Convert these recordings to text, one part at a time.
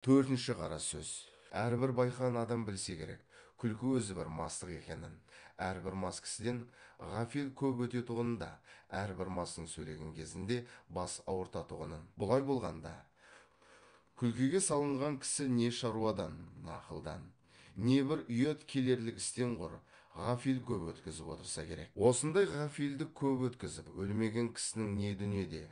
Төртінші қара сөз. Әрбір байқан адам білсе керек, күлкі өзі бір мастық екенін. Әрбір мас кісіден ғафил көп өтетұғын да, әрбір мастың сөйлеген кезінде бас ауыртатұғынын. Бұлай болғанда, күлкіге салынған кісі не шаруадан, ақылдан, не бір ұят келерлік істен құр, ғафил көп өткізіп отырса керек. Осындай ғафилдік көп өткізіп, өлмеген кісінің не дүниеде,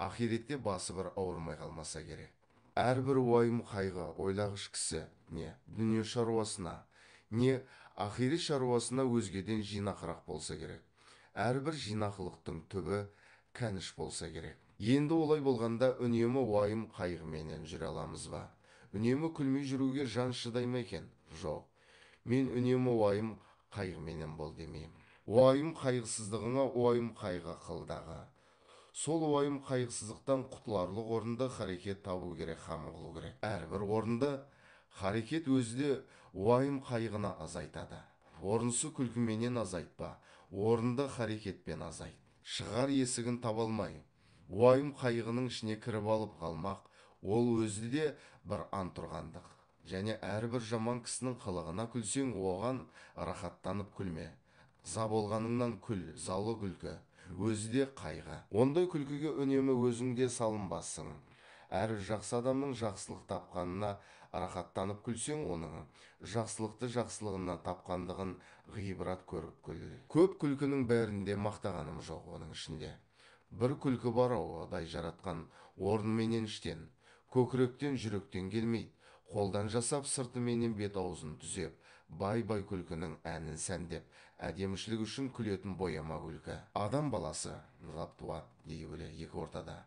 ахиретте басы бір ауырмай қалмаса керек. Әрбір уайым қайғы ойлағыш кісі не дүние шаруасына, не ахирет шаруасына өзгеден жинақырақ болса керек. Әрбір жинақылықтың түбі кәніш болса керек. Енді олай болғанда үнемі уайым қайғыменен жүре аламыз ба? Үнемі күлмей жүруге жан шыдай ма екен? Жоқ. Мен үнемі уайым қайғыменен бол демеймін. Уайым қайғысыздығыңа уайым қайғы қылдағы. Сол уайым қайғысыздықтан құтыларлық орында харекет табу керек, қам қылу керек. Әрбір орында харекет өзі де уайым қайғыны азайтады. Орынсы күлкіменен азайтпа, орынды харекетпен азайт. Шығар есігін таба алмай, уайым қайғының ішіне кіріп алып қалмақ, ол өзі де бір антұрғандық. Және әрбір жаман кісінің қылығына күлсең, оған рахаттанып күлме. За болғаныңнан күл, залы күлкі өзі де қайғы. Ондай күлкіге үнемі өзіңде салынбассың. Әр жақсы адамның жақсылық тапқанына рахаттанып күлсең, оның жақсылықты жақсылығынан тапқандығын ғибрат көріп күл. Көп күлкінің бәрінде мақтағаным жоқ оның ішінде. Бір күлкі бар ау, Құдай жаратқан орныменен іштен, көкіректен жүректен келмейді. Қолдан жасап сыртыменен бет аузын түзеп, бай-бай күлкінің әнін сәндеп, әдемішілік үшін күлетін бояма күлкі. Адам баласы жылап туады дей біле екі ортада.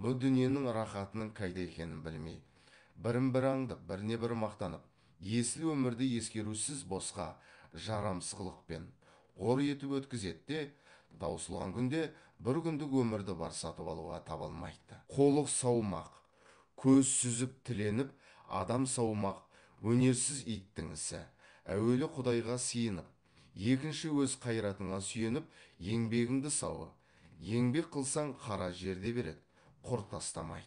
Бұл дүниенің рахатының қайда екенін білмей, бірін бірі аңдып, біріне бірі мақтанып, есіл өмірді ескерусіз босқа жарамсыздықпен ғор етіп өткізеді де, таусылған күнде бір күндік өмірді бар сатып алуға таба алмайды. Қолық саумақ, көз сүзіп тіленіп, адам саумақ, өнерсіз иттің ісі. Әуелі Құдайға сиынып, екінші өз қайратыңа сүйеніп, еңбегіңді сауы. Еңбек қылсаң қара жерде береді, құр тастамайды.